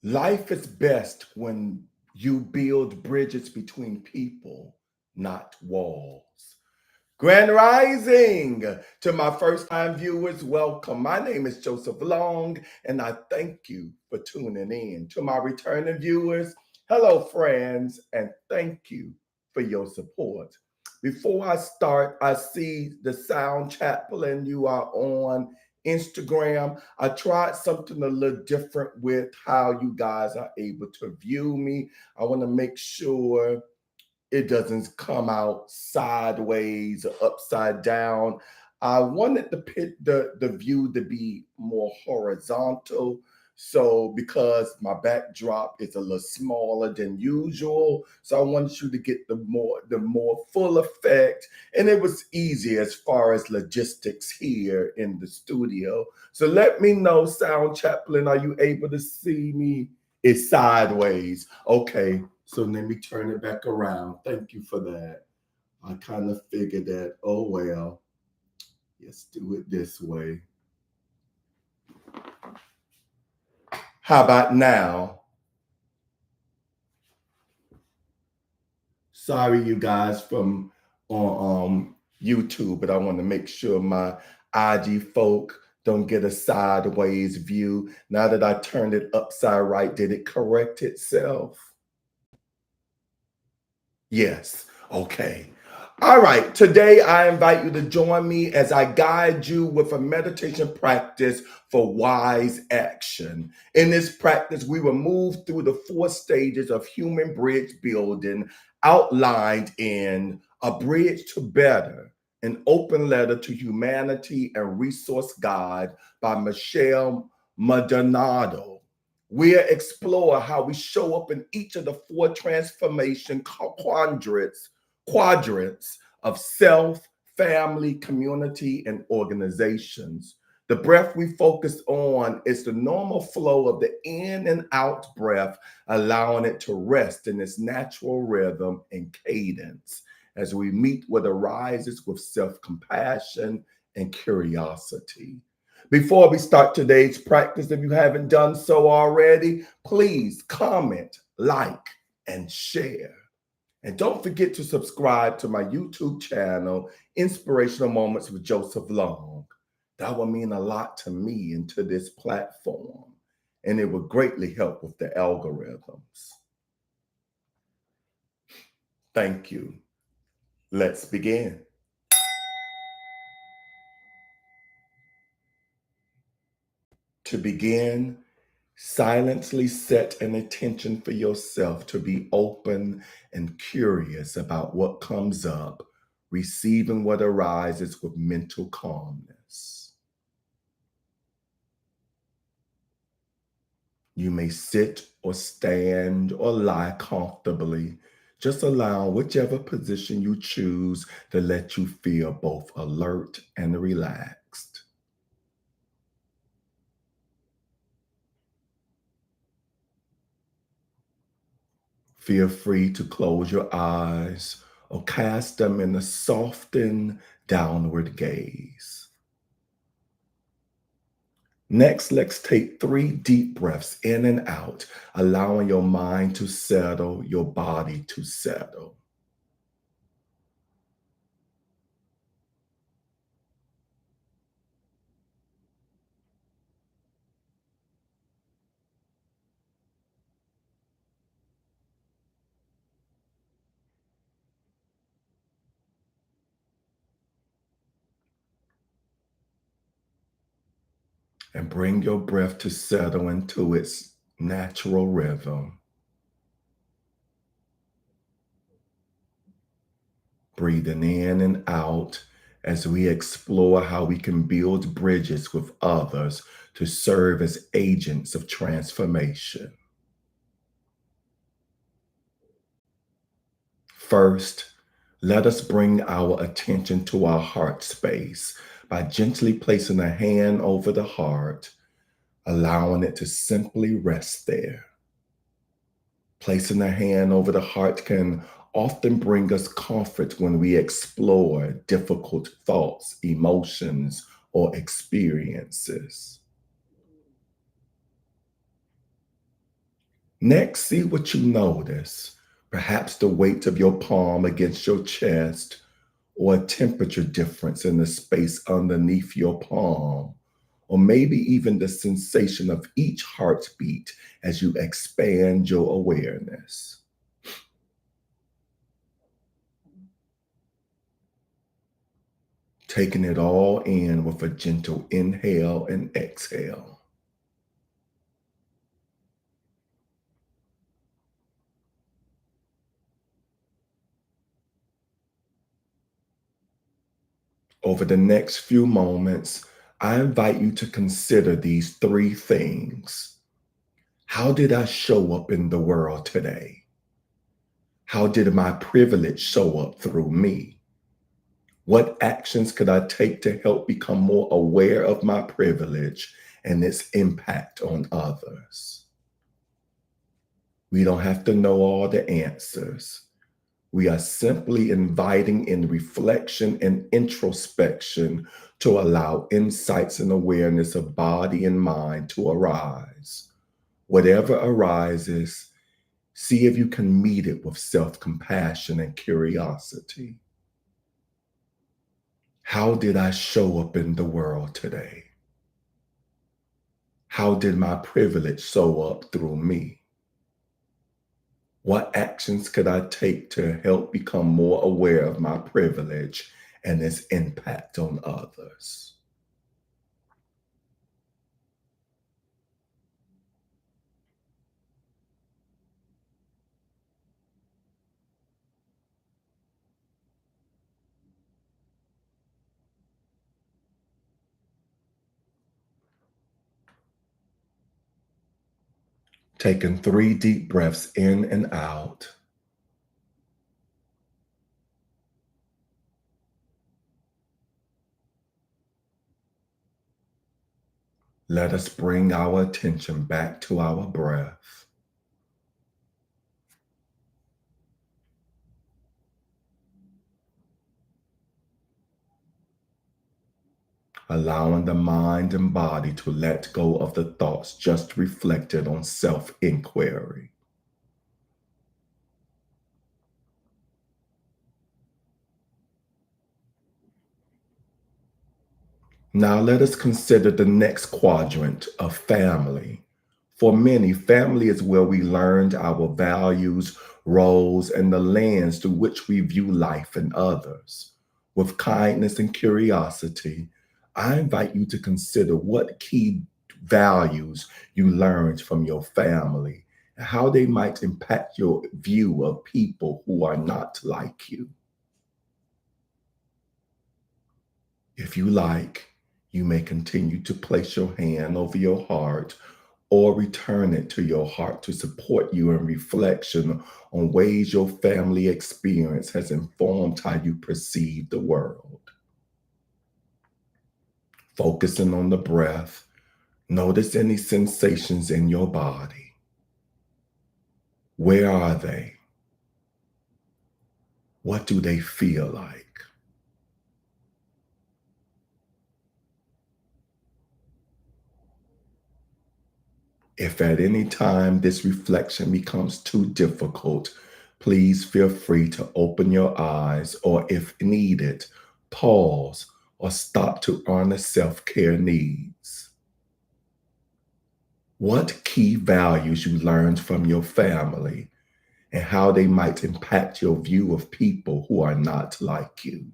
Life is best when you build bridges between people, not walls. Grand Rising to my first time viewers, welcome. My name is Joseph Long, and I thank you for tuning in. To my returning viewers, hello, friends, and thank you for your support. Before I start, I see the sound chaplain. You are on Instagram. I tried something a little different with how you guys are able to view me. I want to make sure it doesn't come out sideways or upside down. I wanted the view to be more horizontal. So because my backdrop is a little smaller than usual, so I wanted you to get the more full effect. And it was easy as far as logistics here in the studio. So let me know, Sound Chaplain, are you able to see me? It's sideways. Okay, so let me turn it back around. Thank you for that. I kind of figured that, oh well, let's do it this way. How about now? Sorry, you guys from on YouTube, but I want to make sure my IG folk don't get a sideways view. Now that I turned it upside right, did it correct itself? Yes. Okay. All right. Today, I invite you to join me as I guide you with a meditation practice for wise action. In this practice, we will move through the four stages of human bridge building outlined in A Bridge to Better, an open letter to humanity and resource guide by Michelle Maldonado. We'll explore how we show up in each of the four transformation quadrants of self, family, community, and organizations. The breath we focus on is the normal flow of the in and out breath, allowing it to rest in its natural rhythm and cadence as we meet what arises with self compassion and curiosity. Before we start today's practice, if you haven't done so already, please comment, like, and share. And don't forget to subscribe to my YouTube channel, Inspirational Moments with Joseph Long. That will mean a lot to me and to this platform, and it will greatly help with the algorithms. Thank you. Let's begin. To begin, silently set an intention for yourself to be open and curious about what comes up, receiving what arises with mental calmness. You may sit or stand or lie comfortably, just allow whichever position you choose to let you feel both alert and relaxed. Feel free to close your eyes or cast them in a softened downward gaze. Next, let's take 3 deep breaths in and out, allowing your mind to settle, your body to settle. And bring your breath to settle into its natural rhythm. Breathing in and out as we explore how we can build bridges with others to serve as agents of transformation. First, let us bring our attention to our heart space by gently placing a hand over the heart, allowing it to simply rest there. Placing a hand over the heart can often bring us comfort when we explore difficult thoughts, emotions, or experiences. Next, see what you notice. Perhaps the weight of your palm against your chest, or a temperature difference in the space underneath your palm, or maybe even the sensation of each heartbeat as you expand your awareness. Taking it all in with a gentle inhale and exhale. Over the next few moments, I invite you to consider these three things. How did I show up in the world today? How did my privilege show up through me? What actions could I take to help become more aware of my privilege and its impact on others? We don't have to know all the answers. We are simply inviting in reflection and introspection to allow insights and awareness of body and mind to arise. Whatever arises, see if you can meet it with self compassion and curiosity. How did I show up in the world today? How did my privilege show up through me? What actions could I take to help become more aware of my privilege and its impact on others? Taking 3 deep breaths in and out. Let us bring our attention back to our breath, allowing the mind and body to let go of the thoughts just reflected on self inquiry. Now let us consider the next quadrant of family. For many, family is where we learned our values, roles, and the lens through which we view life and others. With kindness and curiosity, I invite you to consider what key values you learned from your family and how they might impact your view of people who are not like you. If you like, you may continue to place your hand over your heart or return it to your heart to support you in reflection on ways your family experience has informed how you perceive the world. Focusing on the breath, notice any sensations in your body. Where are they? What do they feel like? If at any time this reflection becomes too difficult, please feel free to open your eyes or, if needed, pause or stop to honor self care needs. What key values you learned from your family and how they might impact your view of people who are not like you?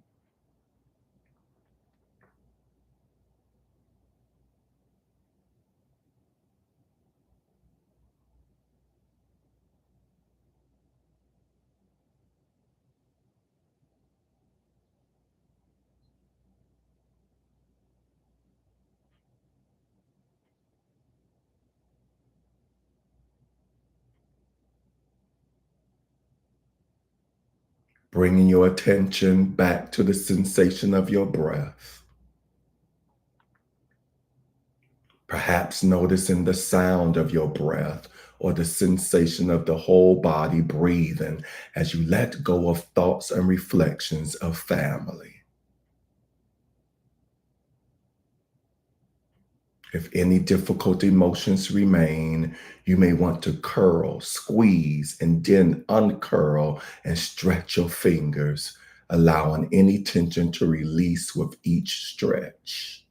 Bringing your attention back to the sensation of your breath. Perhaps noticing the sound of your breath or the sensation of the whole body breathing as you let go of thoughts and reflections of family. If any difficult emotions remain, you may want to curl, squeeze, and then uncurl and stretch your fingers, allowing any tension to release with each stretch.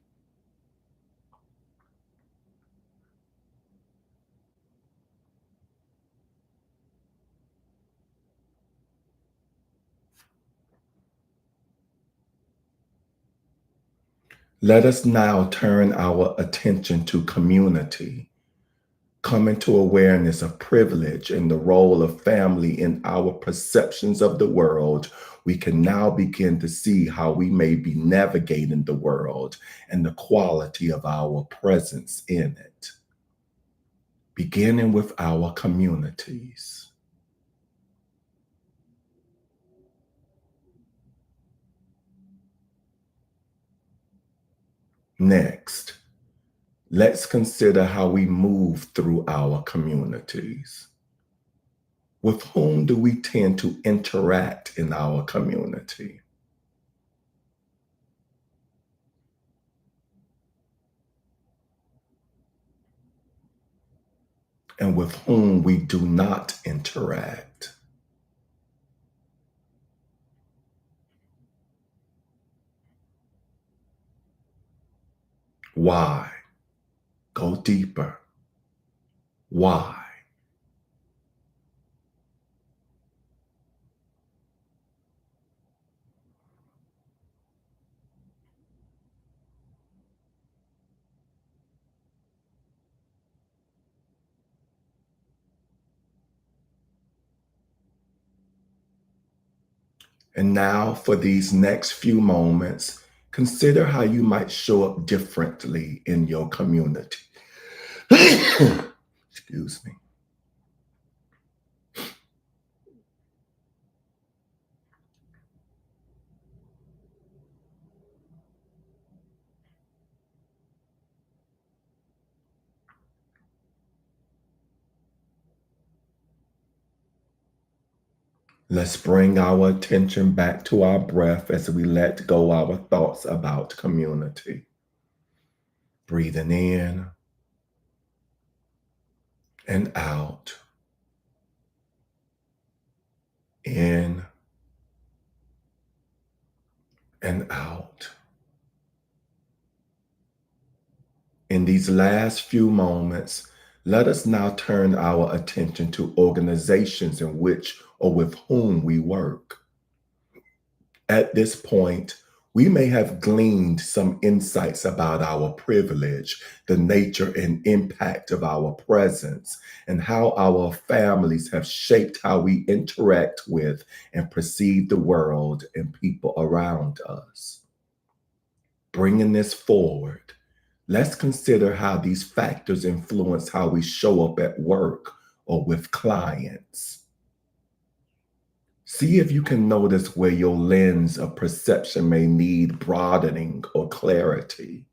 Let us now turn our attention to community. Coming to awareness of privilege and the role of family in our perceptions of the world, we can now begin to see how we may be navigating the world and the quality of our presence in it. Beginning with our communities. Next, let's consider how we move through our communities. With whom do we tend to interact in our community? And with whom we do not interact? Why? Go deeper. Why? And now, for these next few moments, consider how you might show up differently in your community. Excuse me. Let's bring our attention back to our breath as we let go our thoughts about community. Breathing in and out. In and out. In these last few moments, let us now turn our attention to organizations in which or with whom we work. At this point, we may have gleaned some insights about our privilege, the nature and impact of our presence, and how our families have shaped how we interact with and perceive the world and people around us. Bringing this forward, let's consider how these factors influence how we show up at work or with clients. See if you can notice where your lens of perception may need broadening or clarity.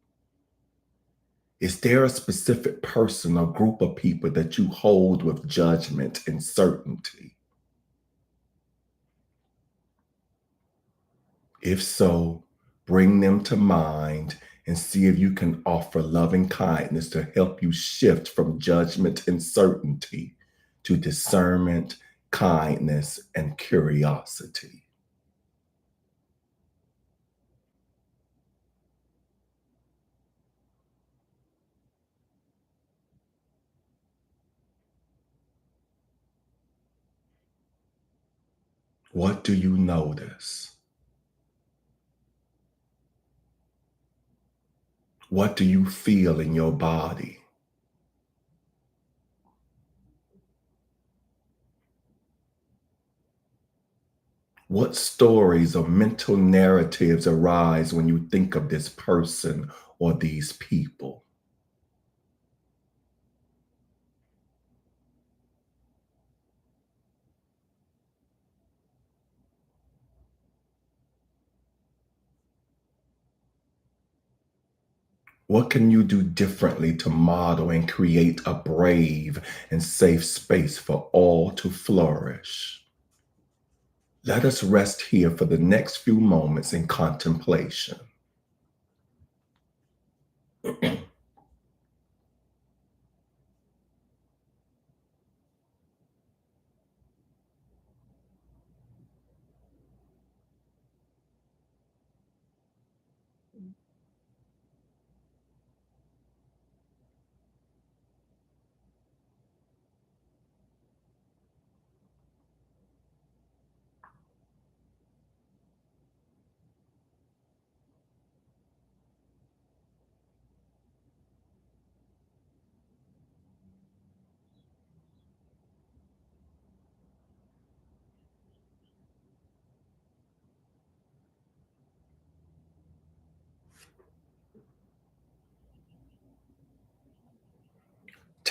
Is there a specific person or group of people that you hold with judgment and certainty? If so, bring them to mind and see if you can offer loving kindness to help you shift from judgment and certainty to discernment, kindness, and curiosity. What do you notice? What do you feel in your body? What stories or mental narratives arise when you think of this person or these people? What can you do differently to model and create a brave and safe space for all to flourish? Let us rest here for the next few moments in contemplation.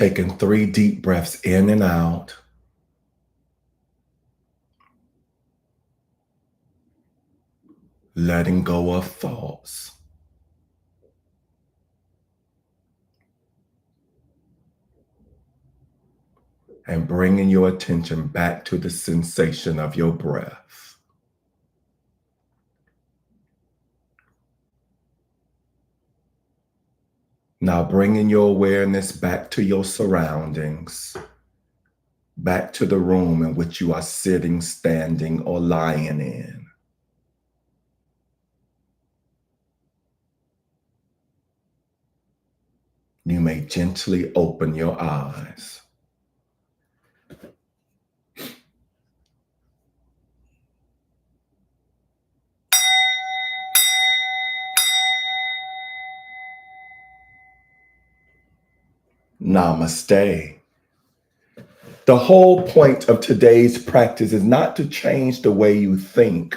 Taking 3 deep breaths in and out. Letting go of thoughts. And bringing your attention back to the sensation of your breath. Now bringing your awareness back to your surroundings, back to the room in which you are sitting, standing, or lying in. You may gently open your eyes. Namaste. The whole point of today's practice is not to change the way you think,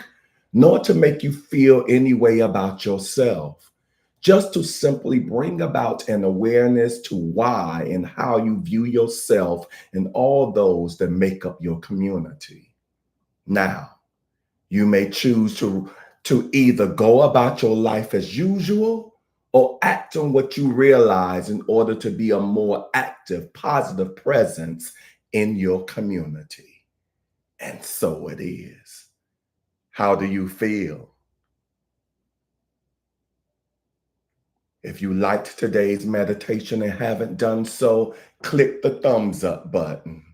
nor to make you feel any way about yourself, just to simply bring about an awareness to why and how you view yourself and all those that make up your community. Now, you may choose to either go about your life as usual or act on what you realize in order to be a more active, positive presence in your community. And so it is. How do you feel? If you liked today's meditation and haven't done so, click the thumbs up button.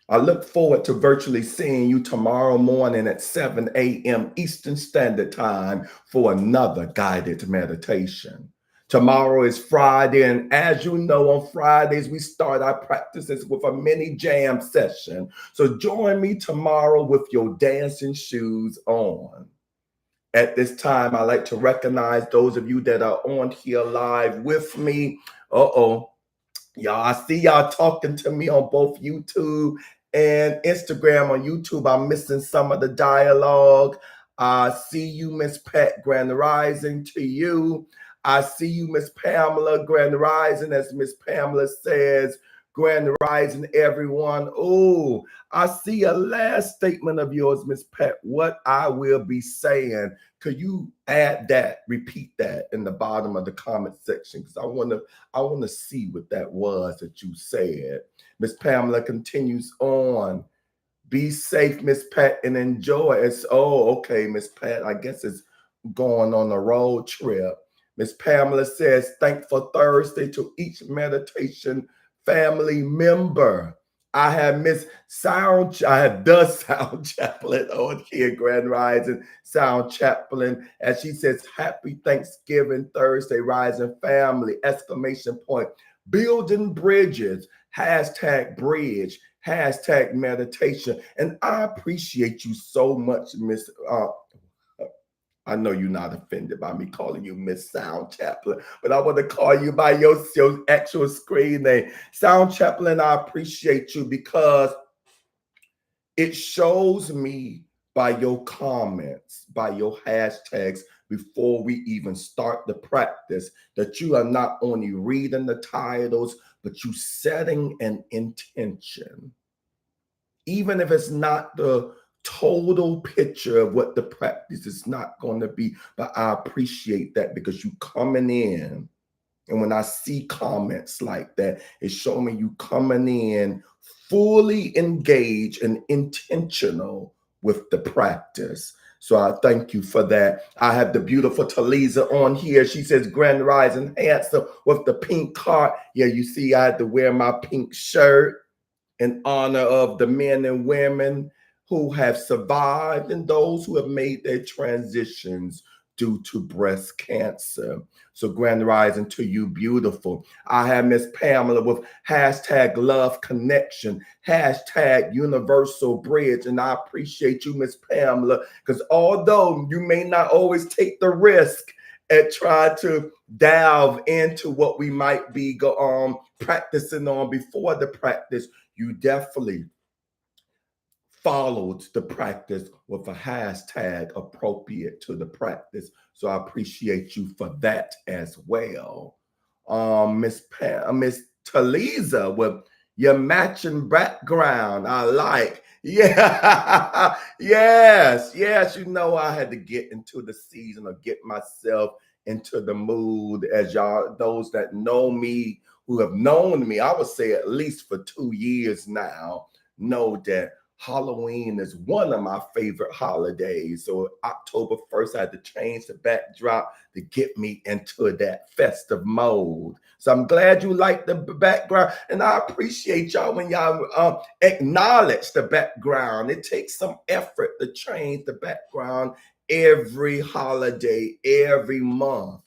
I look forward to virtually seeing you tomorrow morning at 7 a.m. Eastern Standard Time for another guided meditation. Tomorrow is Friday, and as you know, on Fridays, we start our practices with a mini jam session. So join me tomorrow with your dancing shoes on. At this time, I'd like to recognize those of you that are on here live with me. Y'all, I see y'all talking to me on both YouTube and Instagram. On YouTube, I'm missing some of the dialogue. I see you, Miss Pat. Grand Rising to you. I see you, Miss Pamela. Grand Rising, as Miss Pamela says. Grand Rising, everyone. Oh, I see a last statement of yours, Miss Pat. What I will be saying. Could you add that, repeat that in the bottom of the comment section? Because I want to see what that was that you said. Miss Pamela continues on. Be safe, Miss Pat, and enjoy. It's okay, Miss Pat. I guess it's going on a road trip. Miss Pamela says, thankful Thursday to each meditation family member. I have the sound chaplain on here, Grand Rising Sound Chaplain, as she says, happy Thanksgiving Thursday, Rising family, exclamation point. Building bridges, hashtag bridge, hashtag meditation. And I appreciate you so much, Miss I know you're not offended by me calling you Miss Sound Chaplain, but I want to call you by your actual screen name. Sound Chaplain, I appreciate you because it shows me by your comments, by your hashtags, before we even start the practice, that you are not only reading the titles, but you setting an intention. Even if it's not the total picture of what the practice is not going to be, but I appreciate that because you coming in, and when I see comments like that, it's showing me you coming in fully engaged and intentional with the practice. So I thank you for that. I have the beautiful Talisa on here. She says, Grand Rising Handsome with the pink heart. Yeah, you see I had to wear my pink shirt in honor of the men and women who have survived and those who have made their transitions due to breast cancer. So Grand Rising to you, beautiful. I have Miss Pamela with hashtag love connection, hashtag universal bridge. And I appreciate you, Miss Pamela, because although you may not always take the risk and try to delve into what we might be practicing on before the practice, you definitely followed the practice with a hashtag appropriate to the practice. So I appreciate you for that as well. Miss Taliza with your matching background. I like. Yeah. Yes. Yes. You know, I had to get into the season or get myself into the mood, as y'all, those that know me, who have known me, I would say at least for 2 years now, know that Halloween is one of my favorite holidays. So October 1st, I had to change the backdrop to get me into that festive mode. So I'm glad you like the background, and I appreciate y'all when y'all acknowledge the background. It takes some effort to change the background every holiday, every month,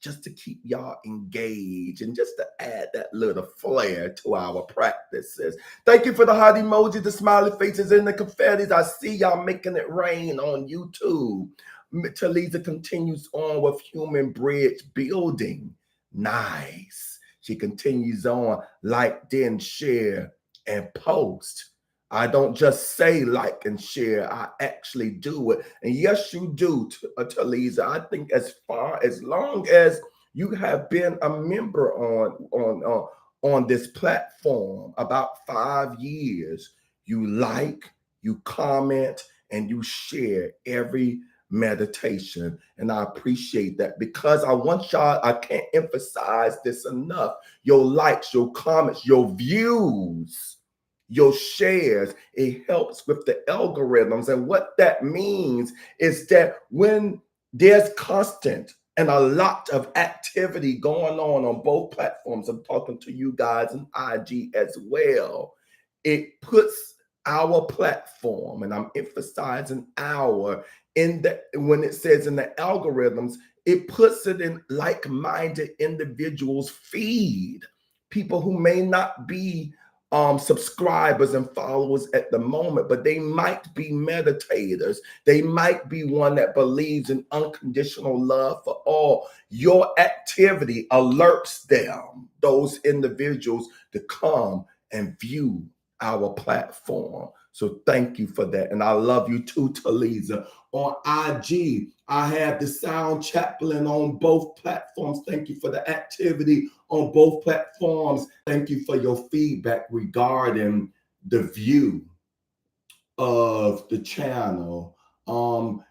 just to keep y'all engaged and just to add that little flair to our practices. Thank you for the heart emoji, the smiley faces, and the confettis. I see y'all making it rain on YouTube. Talisa continues on with human bridge building. Nice. She continues on, like, then share and post. I don't just say like and share, I actually do it. And yes, you do, Talisa. I think as long as you have been a member on this platform, about 5 years, you like, you comment, and you share every meditation. And I appreciate that, because I want y'all, I can't emphasize this enough. Your likes, your comments, your views, your shares, it helps with the algorithms. And what that means is that when there's constant and a lot of activity going on both platforms, I'm talking to you guys in IG as well, it puts our platform, and I'm emphasizing our, in the, when it says in the algorithms, it puts it in like-minded individuals' feed, people who may not be subscribers and followers at the moment, but they might be meditators. They might be one that believes in unconditional love for all. Your activity alerts them, those individuals, to come and view our platform. So thank you for that. And I love you too, Talisa. On IG, I have the Sound Chaplain on both platforms. Thank you for the activity on both platforms. Thank you for your feedback regarding the view of the channel. Sound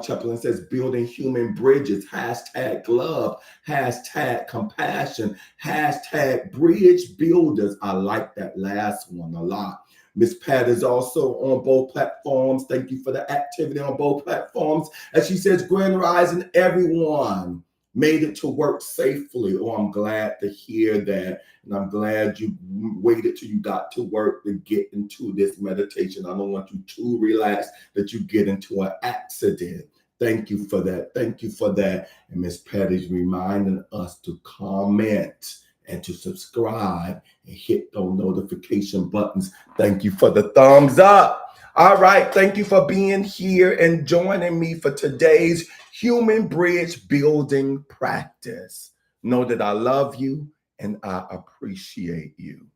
Chaplain says building human bridges, hashtag love, hashtag compassion, hashtag bridge builders. I like that last one a lot. Miss Pat is also on both platforms. Thank you for the activity on both platforms. As she says, Grand Rising, everyone made it to work safely. Oh, I'm glad to hear that. And I'm glad you waited till you got to work to get into this meditation. I don't want you too relaxed that you get into an accident. Thank you for that. Thank you for that. And Miss Patty's reminding us to comment and to subscribe and hit those notification buttons. Thank you for the thumbs up. All right. Thank you for being here and joining me for today's human bridge building practice. Know that I love you and I appreciate you.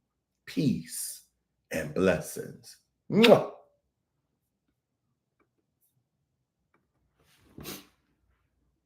Peace and blessings. Mwah.